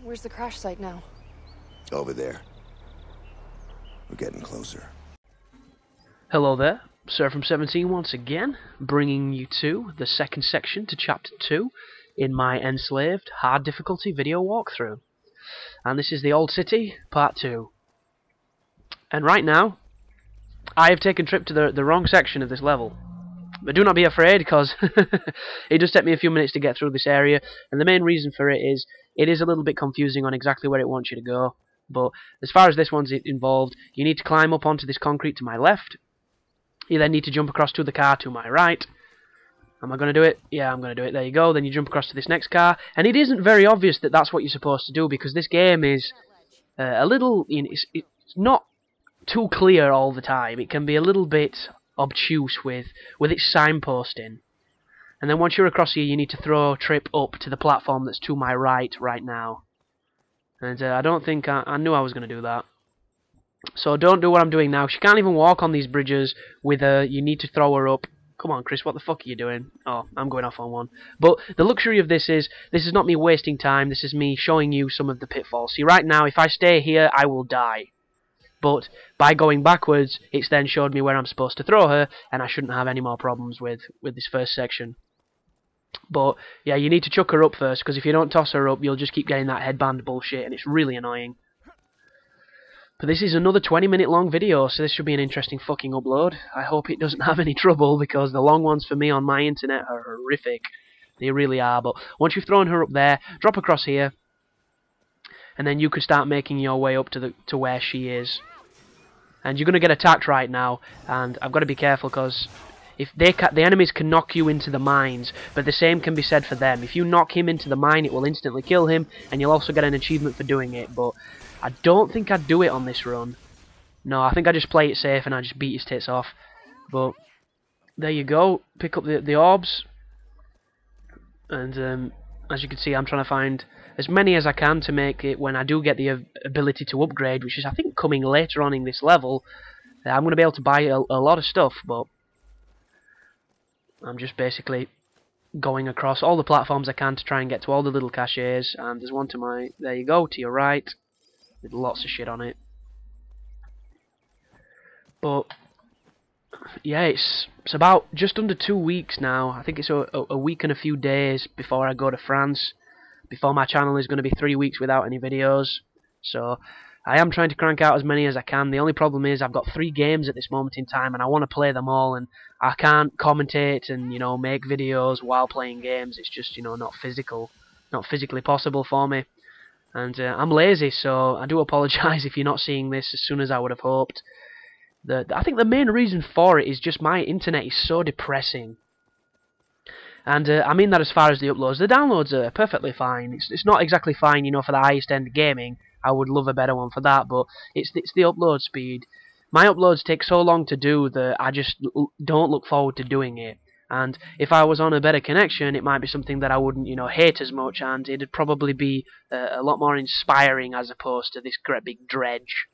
Where's the crash site now? Over there. We're getting closer. Hello there, Sir from 17 once again, bringing you to the second section to Chapter 2 in my Enslaved hard difficulty video walkthrough. And this is the Old City, Part 2. And right now, I have taken Tripp to the wrong section of this level. But do not be afraid, because it does take me a few minutes to get through this area, and the main reason for it is a little bit confusing on exactly where it wants you to go. But as far as this one's involved, you need to climb up onto this concrete to my left. You then need to jump across to the car to my right. Am I going to do it? Yeah, I'm going to do it. There you go. Then you jump across to this next car. And it isn't very obvious that that's what you're supposed to do, because this game is a little... it's not too clear all the time. It can be a little bit obtuse with its signposting. And then once you're across here, you need to throw Tripp up to the platform that's to my right now. And I don't think... I knew I was going to do that. So don't do what I'm doing now. She can't even walk on these bridges with her. You need to throw her up. Come on, Chris, what the fuck are you doing? Oh, I'm going off on one. But the luxury of this is not me wasting time. This is me showing you some of the pitfalls. See, right now, if I stay here, I will die. But by going backwards, it's then showed me where I'm supposed to throw her, and I shouldn't have any more problems with this first section. But, yeah, you need to chuck her up first, because if you don't toss her up, you'll just keep getting that headband bullshit, and it's really annoying. But this is another 20-minute long video, so this should be an interesting fucking upload. I hope it doesn't have any trouble, because the long ones for me on my internet are horrific. They really are. But once you've thrown her up there, drop across here, and then you can start making your way up to where she is. And you're going to get attacked right now, and I've got to be careful, because if the enemies can knock you into the mines, but the same can be said for them. If you knock him into the mine, it will instantly kill him, and you'll also get an achievement for doing it. But I don't think I'd do it on this run. No, I think I just play it safe and I just beat his tits off. But there you go. Pick up the orbs. And as you can see, I'm trying to find as many as I can to make it when I do get the ability to upgrade, which is, I think, coming later on in this level. I'm going to be able to buy a lot of stuff, but I'm just basically going across all the platforms I can to try and get to all the little caches. And there's one to my... There you go, to your right. With lots of shit on it. But yeah, it's about just under 2 weeks now. I think it's a week and a few days before I go to France. Before my channel is going to be 3 weeks without any videos. So I am trying to crank out as many as I can. The only problem is I've got 3 games at this moment in time, and I want to play them all, and I can't commentate and, you know, make videos while playing games. It's just, you know, not physically possible for me. And I'm lazy, so I do apologise if you're not seeing this as soon as I would have hoped. I think the main reason for it is just my internet is so depressing. And I mean that as far as the uploads. The downloads are perfectly fine. It's not exactly fine, you know, for the highest end gaming. I would love a better one for that, but it's the upload speed. My uploads take so long to do that I just don't look forward to doing it. And if I was on a better connection, it might be something that I wouldn't, you know, hate as much, and it'd probably be a lot more inspiring as opposed to this great big dredge.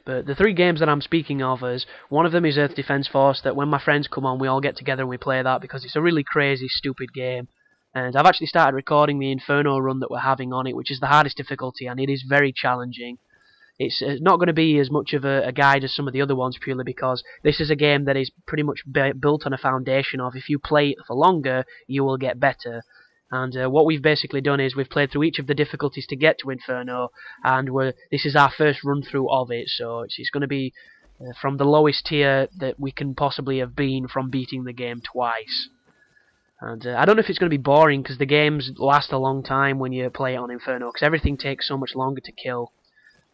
But the 3 games that I'm speaking of is, one of them is Earth Defense Force, that when my friends come on, we all get together and we play that, because it's a really crazy, stupid game. And I've actually started recording the Inferno run that we're having on it, which is the hardest difficulty, and it is very challenging. It's not going to be as much of a guide as some of the other ones, purely because this is a game that is pretty much built on a foundation of, if you play it for longer, you will get better. And what we've basically done is we've played through each of the difficulties to get to Inferno, and this is our first run through of it, so it's going to be from the lowest tier that we can possibly have been from beating the game twice. And I don't know if it's going to be boring, because the games last a long time when you play it on Inferno, because everything takes so much longer to kill.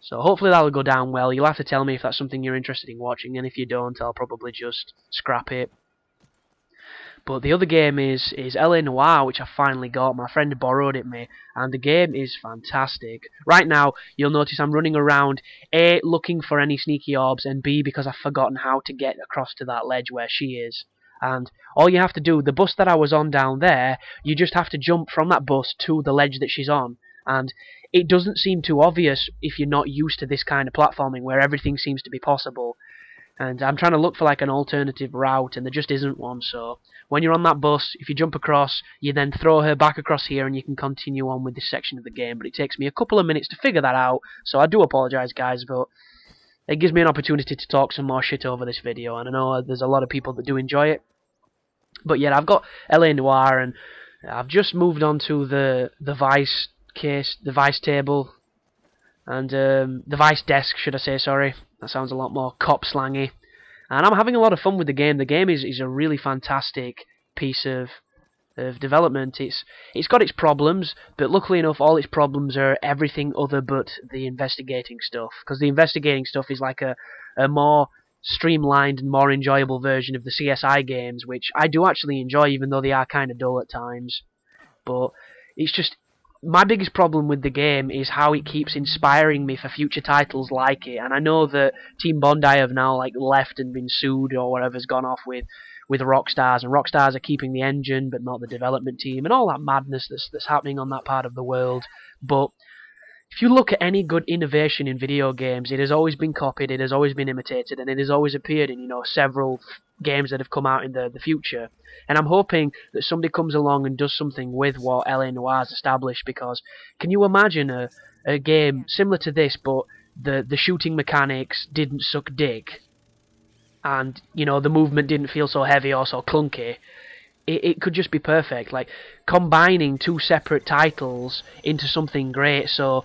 So hopefully that'll go down well. You'll have to tell me if that's something you're interested in watching, and if you don't, I'll probably just scrap it. But the other game is LA Noire, which I finally got. My friend borrowed it me, and the game is fantastic. Right now, you'll notice I'm running around, A, looking for any sneaky orbs, and B, because I've forgotten how to get across to that ledge where she is. And all you have to do, the bus that I was on down there, you just have to jump from that bus to the ledge that she's on. And it doesn't seem too obvious if you're not used to this kind of platforming where everything seems to be possible. And I'm trying to look for like an alternative route, and there just isn't one. So when you're on that bus, if you jump across, you then throw her back across here, and you can continue on with this section of the game. But it takes me a couple of minutes to figure that out, so I do apologise, guys, but it gives me an opportunity to talk some more shit over this video, and I know there's a lot of people that do enjoy it. But yeah, I've got LA Noire, and I've just moved on to the Vice case, the Vice table, and the Vice desk, should I say, sorry. That sounds a lot more cop slangy. And I'm having a lot of fun with the game. The game is a really fantastic piece of development. It's got its problems, but luckily enough, all its problems are everything other but the investigating stuff. Because the investigating stuff is like a more streamlined and more enjoyable version of the CSI games, which I do actually enjoy, even though they are kind of dull at times. But it's just, my biggest problem with the game is how it keeps inspiring me for future titles like it. And I know that Team Bondi have now like left and been sued, or whatever's gone off with Rockstars, and Rockstars are keeping the engine but not the development team, and all that madness that's happening on that part of the world. But if you look at any good innovation in video games, it has always been copied, it has always been imitated, and it has always appeared in, you know, several games that have come out in the future. And I'm hoping that somebody comes along and does something with what LA Noire's established, because can you imagine a game similar to this, but the shooting mechanics didn't suck dick, and, you know, the movement didn't feel so heavy or so clunky? It could just be perfect, like combining two separate titles into something great. So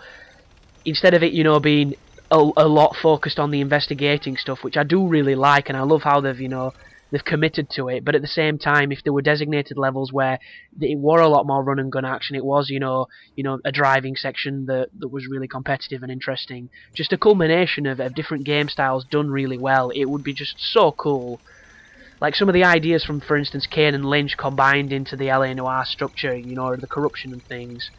instead of it, you know, being a lot focused on the investigating stuff, which I do really like, and I love how they've committed to it, but at the same time, if there were designated levels where it were a lot more run and gun action, it was, you know, a driving section that was really competitive and interesting, just a culmination of different game styles done really well, it would be just so cool. Like some of the ideas from, for instance, Kane and Lynch combined into the LA Noire structure, you know, the corruption and things.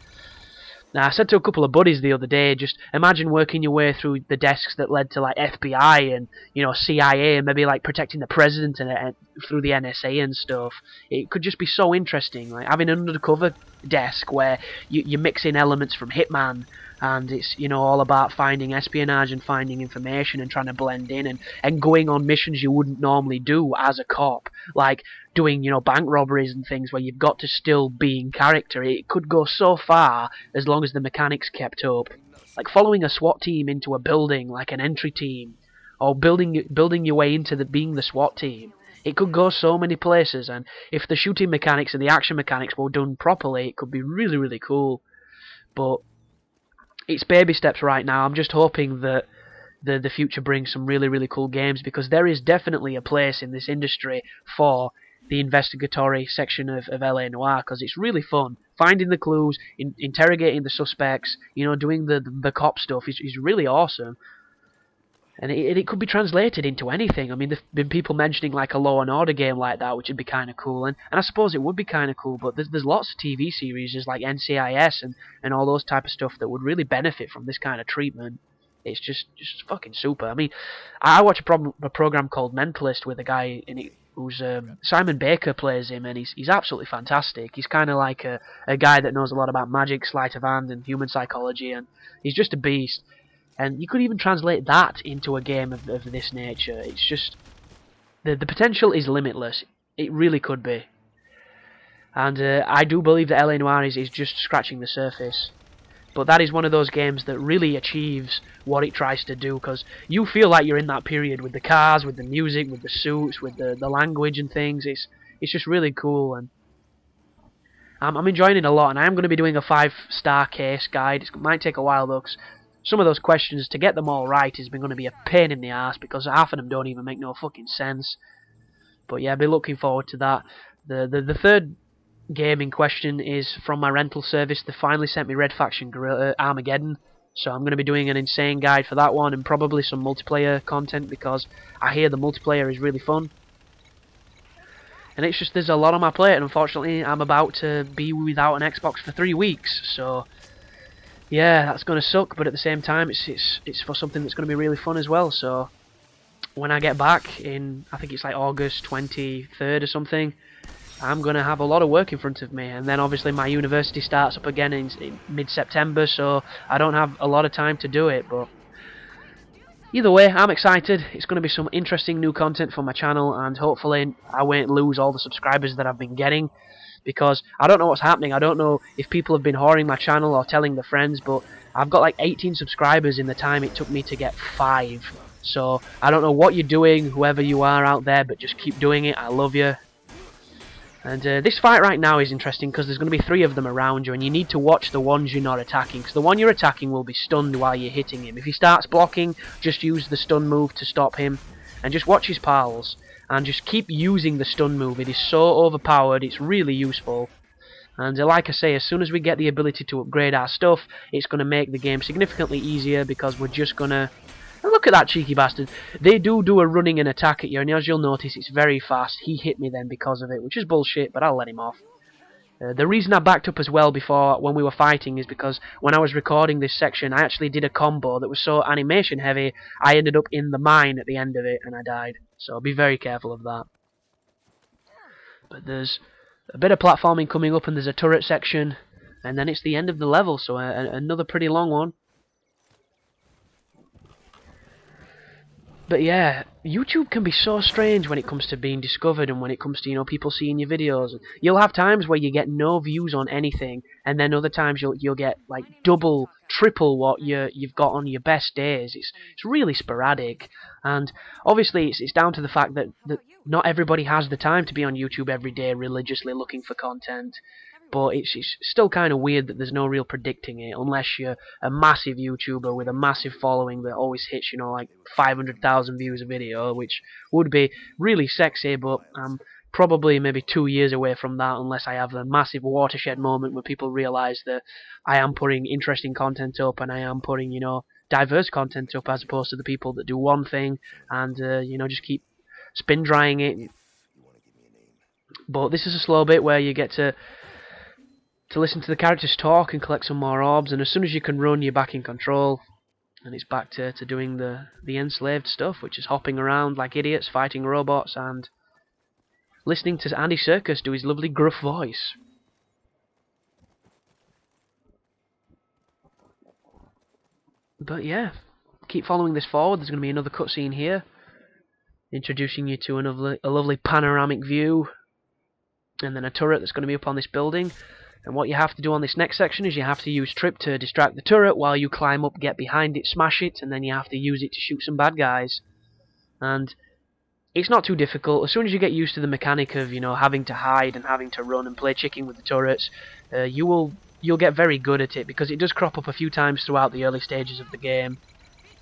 Now, I said to a couple of buddies the other day, just imagine working your way through the desks that led to like FBI and, you know, CIA, and maybe like protecting the president and through the NSA and stuff. It could just be so interesting, like having an undercover desk where you mix in elements from Hitman, and it's, you know, all about finding espionage and finding information and trying to blend in and going on missions you wouldn't normally do as a cop, like doing, you know, bank robberies and things where you've got to still be in character. It could go so far as long as the mechanics kept up, like following a SWAT team into a building, like an entry team, or building your way into being the SWAT team. It could go so many places, and if the shooting mechanics and the action mechanics were done properly, it could be really, really cool. But it's baby steps right now. I'm just hoping that the future brings some really, really cool games, because there is definitely a place in this industry for the investigatory section of LA Noire, because it's really fun. Finding the clues, interrogating the suspects, you know, doing the cop stuff is really awesome. And it could be translated into anything. I mean, there've been people mentioning like a Law and Order game like that, which would be kind of cool. And I suppose it would be kind of cool, but there's lots of TV series just like NCIS and all those type of stuff that would really benefit from this kind of treatment. It's just fucking super. I mean, I watch a program called Mentalist with a guy in it who's Simon Baker plays him, and he's absolutely fantastic. He's kind of like a guy that knows a lot about magic, sleight of hand, and human psychology, and he's just a beast. And you could even translate that into a game of this nature. It's just, the potential is limitless. It really could be. And I do believe that LA Noire is just scratching the surface. But that is one of those games that really achieves what it tries to do, because you feel like you're in that period with the cars, with the music, with the suits, with the language and things. It's just really cool, and I'm enjoying it a lot. And I am going to be doing a 5-star case guide. It might take a while though, because some of those questions, to get them all right, is going to be a pain in the ass, because half of them don't even make no fucking sense. But yeah, I'll be looking forward to that. The third game in question is from my rental service. They finally sent me Red Faction Guerrilla Armageddon, so I'm going to be doing an insane guide for that one, and probably some multiplayer content, because I hear the multiplayer is really fun. And it's just, there's a lot on my plate, and unfortunately I'm about to be without an Xbox for 3 weeks, so yeah, that's going to suck, but at the same time, it's for something that's going to be really fun as well. So when I get back in, I think it's like August 23rd or something, I'm going to have a lot of work in front of me. And then obviously my university starts up again in mid-September, so I don't have a lot of time to do it. But Either way, I'm excited. It's going to be some interesting new content for my channel, and hopefully I won't lose all the subscribers that I've been getting, because I don't know what's happening. I don't know if people have been whoring my channel or telling their friends, but I've got like 18 subscribers in the time it took me to get 5. So I don't know what you're doing, whoever you are out there, but just keep doing it. I love you. And this fight right now is interesting because there's going to be 3 of them around you, and you need to watch the ones you're not attacking, because the one you're attacking will be stunned while you're hitting him. If he starts blocking, just use the stun move to stop him, and just watch his pals, and just keep using the stun move. It is so overpowered, it's really useful. And like I say, as soon as we get the ability to upgrade our stuff, it's going to make the game significantly easier, because we're just going to... Look at that cheeky bastard. They do a running and attack at you, and as you'll notice, it's very fast. He hit me then because of it, which is bullshit, but I'll let him off. The reason I backed up as well before when we were fighting is because when I was recording this section, I actually did a combo that was so animation heavy, I ended up in the mine at the end of it, and I died. So be very careful of that. But there's a bit of platforming coming up, and there's a turret section, and then it's the end of the level, so another pretty long one. But yeah, YouTube can be so strange when it comes to being discovered, and when it comes to, you know, people seeing your videos. You'll have times where you get no views on anything, and then other times you'll get like double, triple what you've got on your best days. It's really sporadic, and obviously it's down to the fact that not everybody has the time to be on YouTube every day religiously looking for content. But it's still kind of weird that there's no real predicting it, unless you're a massive YouTuber with a massive following that always hits, you know, like 500,000 views a video, which would be really sexy, but I'm probably maybe 2 years away from that, unless I have a massive watershed moment where people realise that I am putting interesting content up, and I am putting, you know, diverse content up, as opposed to the people that do one thing and, you know, just keep spin drying it. But this is a slow bit where you get to listen to the characters talk and collect some more orbs, and as soon as you can run, you're back in control, and it's back to doing the enslaved stuff, which is hopping around like idiots, fighting robots, and listening to Andy Serkis do his lovely gruff voice. But yeah, keep following this forward. There's going to be another cutscene here, introducing you to a lovely panoramic view, and then a turret that's going to be up on this building. And what you have to do on this next section is you have to use Tripp to distract the turret while you climb up, get behind it, smash it, and then you have to use it to shoot some bad guys. And it's not too difficult. As soon as you get used to the mechanic of, you know, having to hide and having to run and play chicken with the turrets, you'll get very good at it, because it does crop up a few times throughout the early stages of the game.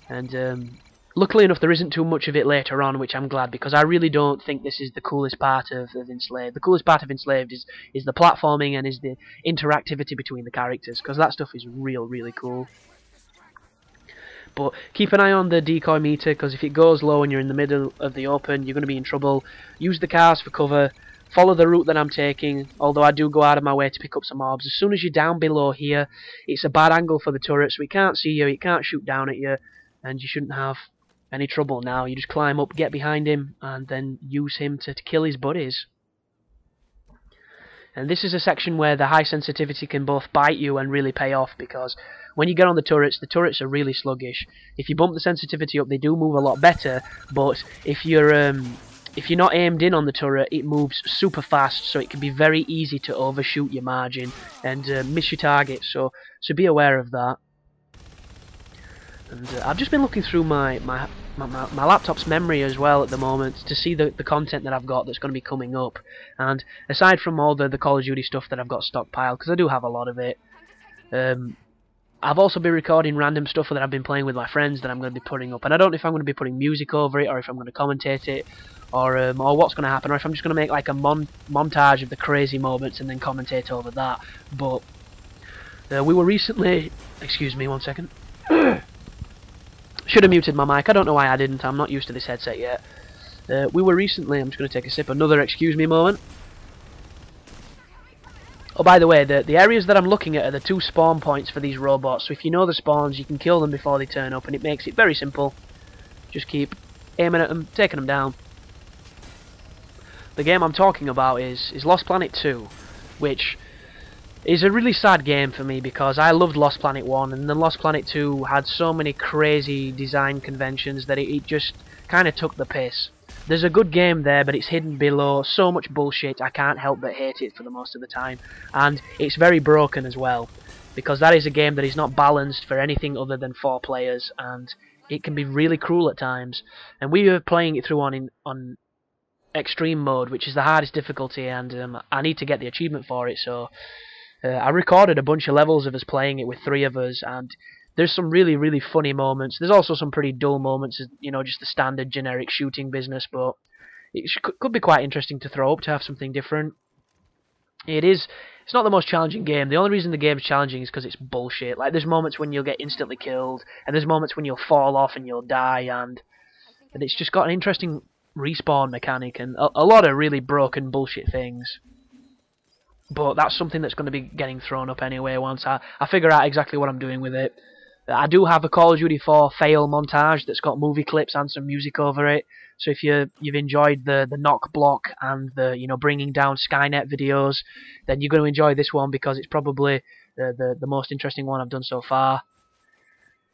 And luckily enough, there isn't too much of it later on, which I'm glad, because I really don't think this is the coolest part of Enslaved. The coolest part of Enslaved is the platforming and is the interactivity between the characters, because that stuff is really cool. But keep an eye on the decoy meter, because if it goes low and you're in the middle of the open, you're going to be in trouble. Use the cars for cover. Follow the route that I'm taking, although I do go out of my way to pick up some orbs. As soon as you're down below here, it's a bad angle for the turret, so it can't see you, it can't shoot down at you, and you shouldn't have any trouble now. You just climb up, get behind him, and then use him to kill his buddies. And this is a section where the high sensitivity can both bite you and really pay off, because when you get on the turrets are really sluggish. If you bump the sensitivity up, they do move a lot better, but if you're not aimed in on the turret, it moves super fast, so it can be very easy to overshoot your margin and miss your target, so be aware of that. And I've just been looking through my laptop's memory as well at the moment to see the content that I've got that's going to be coming up. And aside from all the Call of Duty stuff that I've got stockpiled, because I do have a lot of it, I've also been recording random stuff that I've been playing with my friends that I'm going to be putting up. And I don't know if I'm going to be putting music over it, or if I'm going to commentate it, or what's going to happen, or if I'm just going to make like a montage of the crazy moments and then commentate over that. But we were recently... Excuse me 1 second. Should have muted my mic. I don't know why I didn't. I'm not used to this headset yet. We were recently... I'm just going to take a sip. Another excuse me moment. Oh, by the way, the areas that I'm looking at are the 2 spawn points for these robots. So if you know the spawns, you can kill them before they turn up, and it makes it very simple. Just keep aiming at them, taking them down. The game I'm talking about is Lost Planet 2, which It's a really sad game for me because I loved Lost Planet 1 and then Lost Planet 2 had so many crazy design conventions that it just kind of took the piss. There's a good game there, but it's hidden below so much bullshit I can't help but hate it for the most of the time. And it's very broken as well, because that is a game that is not balanced for anything other than 4 players, and it can be really cruel at times. And we were playing it through on extreme mode, which is the hardest difficulty, and I need to get the achievement for it, so I recorded a bunch of levels of us playing it with 3 of us, and there's some really funny moments. There's also some pretty dull moments, you know, just the standard generic shooting business, but it could be quite interesting to throw up, to have something different. It's not the most challenging game. The only reason the game's challenging is because it's bullshit. Like, there's moments when you'll get instantly killed, and there's moments when you'll fall off and you'll die, and it's just got an interesting respawn mechanic and a lot of really broken bullshit things. But that's something that's going to be getting thrown up anyway once I figure out exactly what I'm doing with it. I do have a Call of Duty 4 fail montage that's got movie clips and some music over it. So if you've enjoyed the knock block and the bringing down Skynet videos, then you're going to enjoy this one because it's probably the most interesting one I've done so far.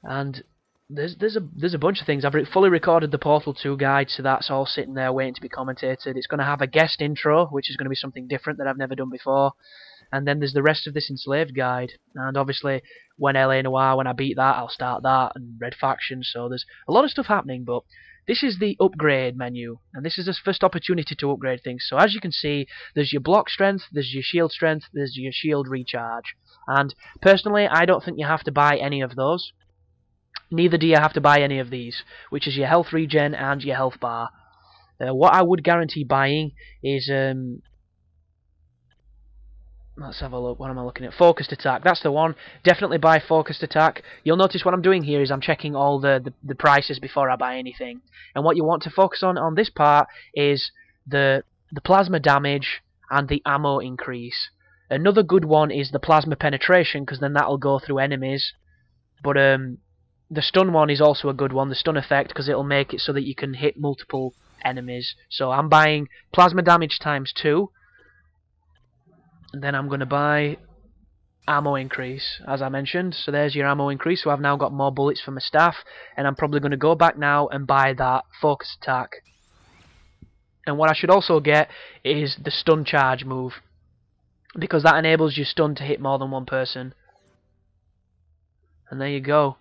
And there's a bunch of things. I've fully recorded the Portal 2 guide, so that's all sitting there waiting to be commentated. It's going to have a guest intro, which is going to be something different that I've never done before. And then there's the rest of this Enslaved guide. And obviously, when LA Noire, when I beat that, I'll start that, and Red Faction. So there's a lot of stuff happening, but this is the upgrade menu, and this is the first opportunity to upgrade things. So as you can see, there's your block strength, there's your shield strength, there's your shield recharge. And personally, I don't think you have to buy any of those. Neither do you have to buy any of these, which is your health regen and your health bar. What I would guarantee buying is, let's have a look, what am I looking at? Focused attack, that's the one. Definitely buy focused attack. You'll notice what I'm doing here is I'm checking all the prices before I buy anything. And what you want to focus on this part is the plasma damage and the ammo increase. Another good one is the plasma penetration, because then that'll go through enemies. But the stun one is also a good one, the stun effect, because it'll make it so that you can hit multiple enemies. So I'm buying plasma damage times 2, and then I'm going to buy ammo increase, as I mentioned. So there's your ammo increase, so I've now got more bullets for my staff, and I'm probably going to go back now and buy that focus attack. And what I should also get is the stun charge move, because that enables your stun to hit more than one person. And there you go.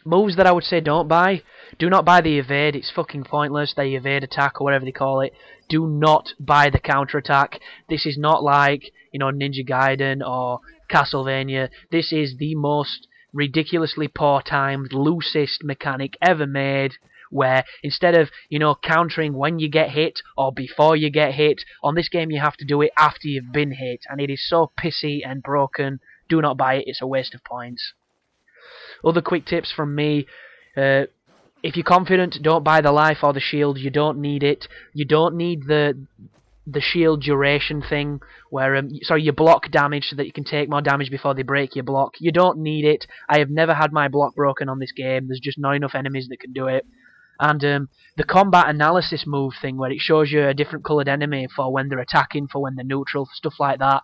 Moves that I would say don't buy. Do not buy the evade, it's fucking pointless, the evade attack or whatever they call it. Do not buy the counter attack. This is not like, Ninja Gaiden or Castlevania. This is the most ridiculously poor timed, loosest mechanic ever made, where instead of, countering when you get hit or before you get hit, on this game you have to do it after you've been hit, and it is so pissy and broken. Do not buy it, it's a waste of points. Other quick tips from me, if you're confident, don't buy the life or the shield. You don't need it. You don't need the shield duration thing, where your block damage, so that you can take more damage before they break your block. You don't need it. I have never had my block broken on this game. There's just not enough enemies that can do it. And the combat analysis move thing, where it shows you a different coloured enemy for when they're attacking, for when they're neutral, stuff like that.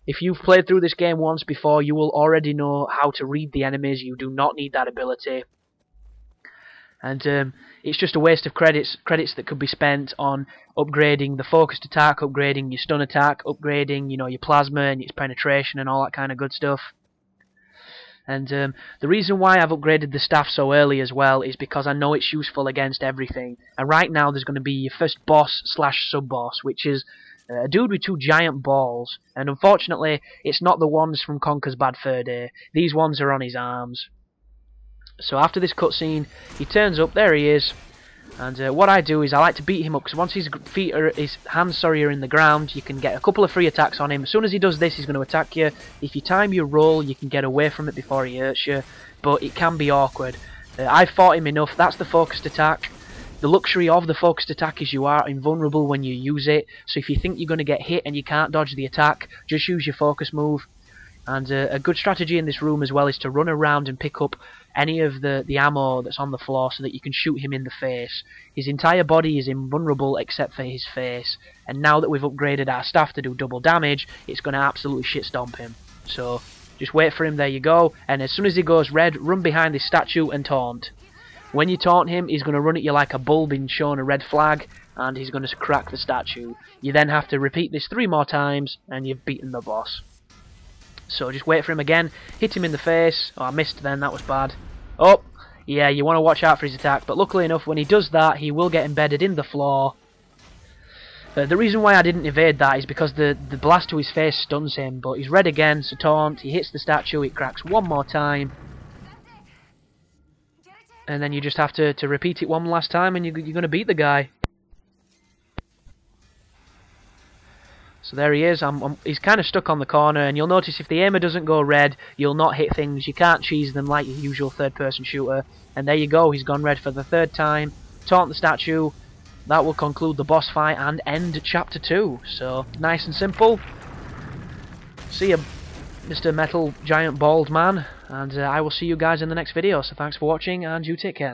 If you've played through this game once before, you will already know how to read the enemies. You do not need that ability. And it's just a waste of credits that could be spent on upgrading the focused attack, upgrading your stun attack, upgrading your plasma and its penetration and all that kind of good stuff. And the reason why I've upgraded the staff so early as well is because I know it's useful against everything. And right now there's going to be your first boss / sub-boss, which is a dude with 2 giant balls, and unfortunately it's not the ones from Conker's Bad Fur Day. These ones are on his arms. So after this cutscene, he turns up, there he is, and what I do is I like to beat him up, because once his hands are in the ground, you can get a couple of free attacks on him. As soon as he does this, he's going to attack you. If you time your roll, you can get away from it before he hurts you, but it can be awkward. I've fought him enough. That's the focused attack. The luxury of the focused attack is you are invulnerable when you use it, so if you think you're going to get hit and you can't dodge the attack, just use your focus move. And a good strategy in this room as well is to run around and pick up any of the ammo that's on the floor so that you can shoot him in the face. His entire body is invulnerable except for his face, and now that we've upgraded our staff to do double damage, it's going to absolutely shitstomp him. So just wait for him, there you go, and as soon as he goes red, run behind this statue and taunt. When you taunt him, he's going to run at you like a bull being shown a red flag, and he's going to crack the statue. You then have to repeat this 3 more times, and you've beaten the boss. So just wait for him again, hit him in the face. Oh, I missed then, that was bad. Oh, yeah, you want to watch out for his attack, but luckily enough, when he does that, he will get embedded in the floor. The reason why I didn't evade that is because the blast to his face stuns him, but he's red again, so taunt, he hits the statue, it cracks 1 more time. And then you just have to repeat it 1 last time, and you're going to beat the guy. So there he is. He's kind of stuck on the corner, and you'll notice if the aimer doesn't go red, you'll not hit things. You can't cheese them like your usual third-person shooter. And there you go, he's gone red for the 3rd time. Taunt the statue. That will conclude the boss fight and end Chapter 2. So, nice and simple. See ya, Mr. Metal Giant Bald Man. And I will see you guys in the next video. So thanks for watching, and you take care now.